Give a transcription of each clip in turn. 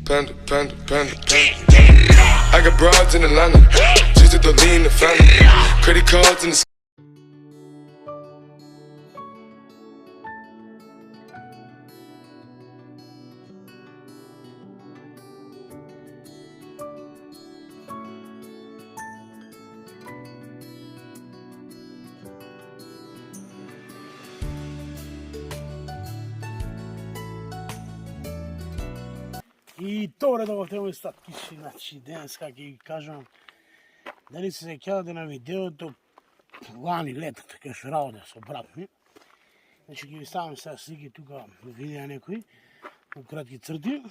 Panda, panda, panda, panda. I got broads in Atlanta, just to lean the family. Credit cards in the И добре да го тема статки, значи денеска ќе ви кажам дали се сеќавате на видеото лани летото кај што работев со брат ми. Значи ќе ви ставам сега слики тука видеа некои у кратки црти.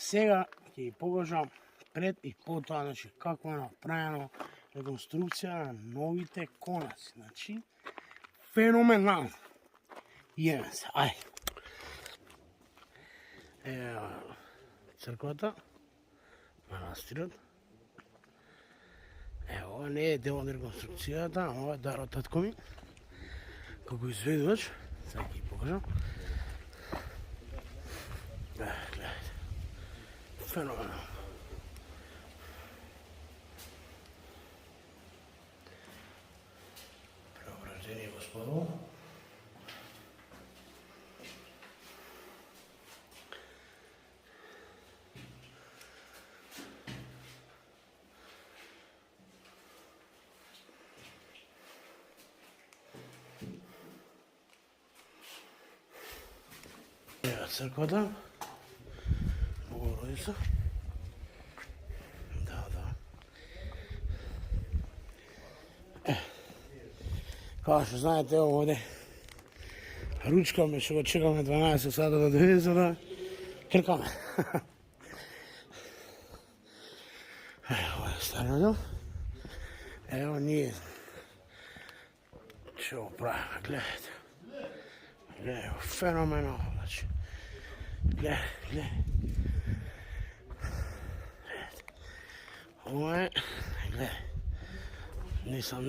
Сега ќе ви покажам пред и потоа, значи како е направено реконструкција на новите конаци. Значи феноменално. Идеме се, ајде. Црквата, манастирот. Ова не е дел од реконструкцијата, ова е дар од татко ми. Како изведувач, сега ќе ви покажам. Гледайте. Феноменално. Преображение Господово. Ева црквата. Богородица. Да. Како што знаете, овде ручкаме, што го чекаме 12 сата да доведе, за да кркаме. Ова е стариот дел. Ево ние што го правиме, гледайте. Гледайте, феноменално, значи. Гледайте. Ова е, гледай, нисам.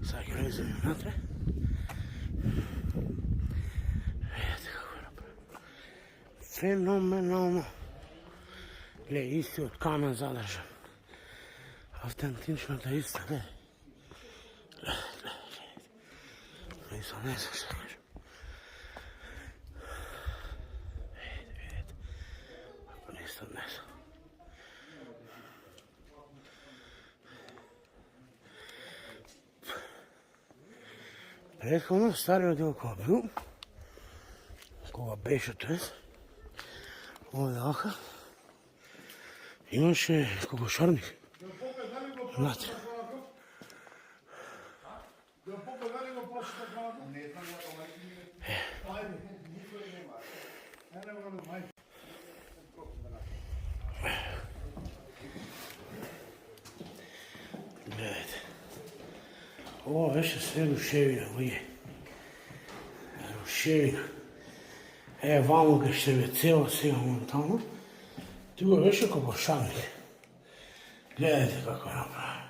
Сега ќе влеземе внатре. Видете како е направено. Феноменално. Гледай, истиот камен задржан. Автентичната иста, гледай. Гледай. Нисам што кажем. Днес. Предходно стариот дел кога бил, кога беше тоест, овде вака, имаше кокошарник внатре. Гледайте. Ова беше све рушевина, луѓе. Рушевина. Ваму кај што е цела сега моментално. Тука беше кокошарник. Гледайте како е направено.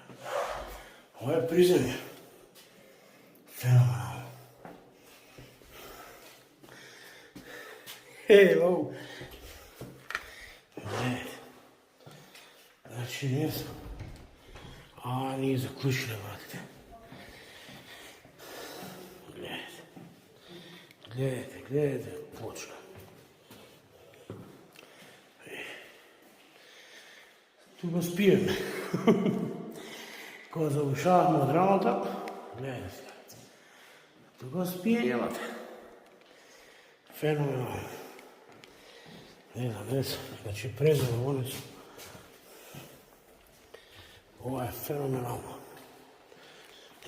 Ова е приземје. Феноменално. Лоу. Гледайте. Значи не сам. Ние заклучиле, братите. Гледайте, почна. Тука спиеме. Кога завушаваме од работа, гледайте. Тука спиеме, бате. Феноменално. Ne znam, znači prezano, one su. Ovo je fenomenalno.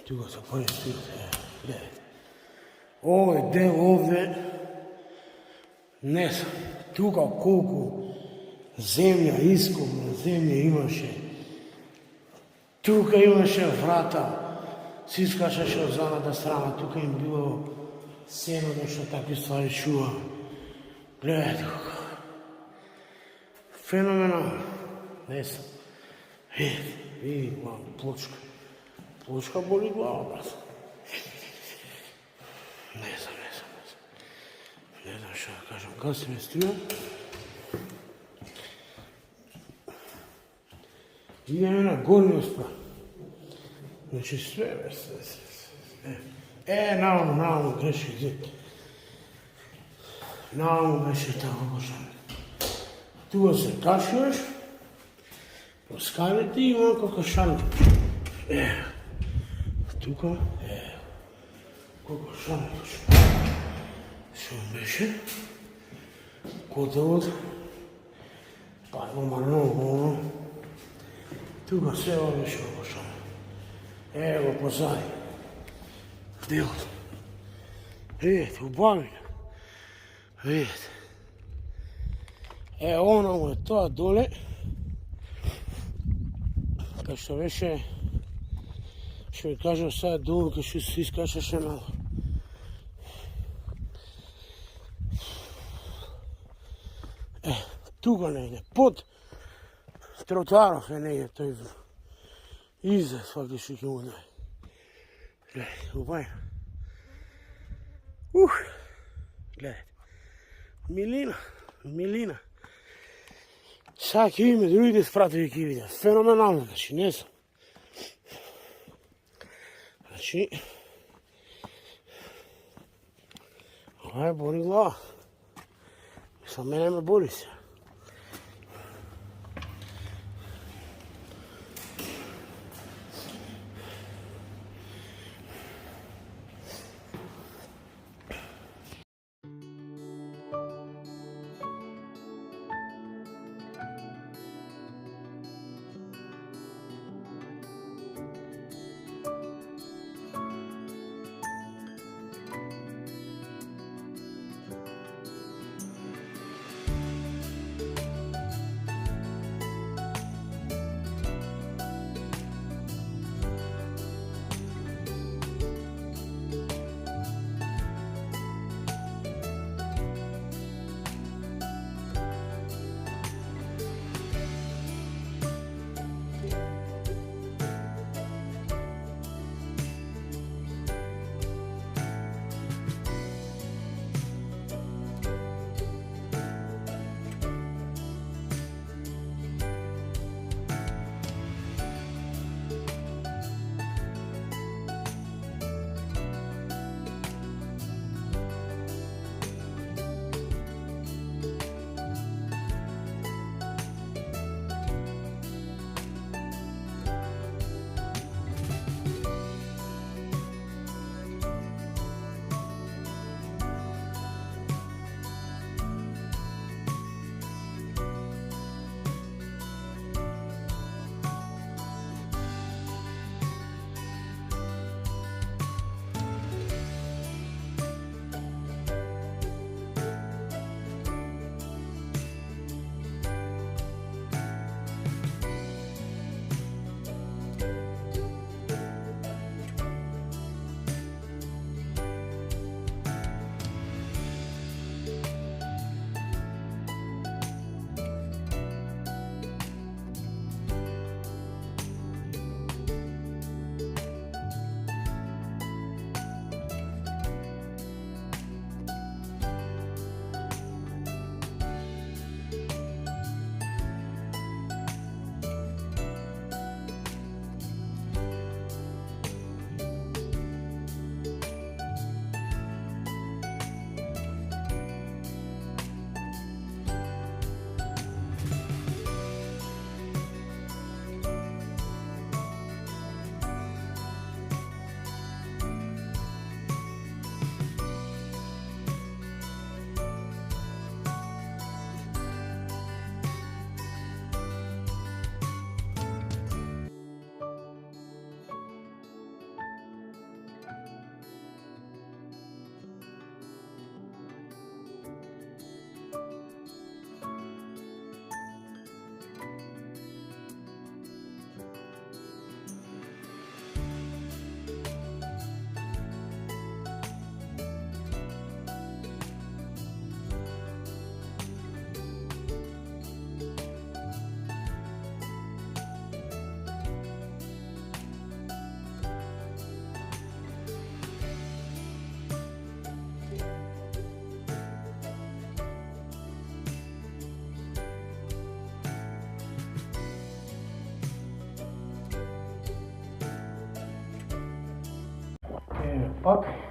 Tu ga se pojem gledajte. Ovo je del ovdje, ne znam, tu ga koliko zemlja, iskopna zemlja imaše. Tukaj imaše vrata, si skačeš od zanada strana, tukaj im bilo seno, nešto takve stvari čuva. Gledajte kako. Fenomenalno. Ne znam. Vidi glavu, pločka. Pločka boli glava, brat. Ne znam. Ne znam što da kažem. Gasim je struja. Idem na gornju usprav. Znači sve. Naravno, greški zid. Naravno, greški tako božan. Tu se kašljuješ, poskaviti i onako kašanti. Тука, колко шанеш. Що беше? Котовод. Парво марно. Тука все беше обошано. Ево позади. Делото. Видите, убавено. Видите. Ono mu je to dole. Kao što veše, što mi kažem sad dole, kao što se iskačeš malo. Tu ga ne ide, pod trotoarom se ne ide, to je iza svaki šikunda. Gledajte, ubajno. Gledajte. Milina. Svaki ime, drugi spratovi ki vidio. Fenomenalno, znači, ne znam. Znači, ovaj boli glava. Sa mene me boli se. Ok.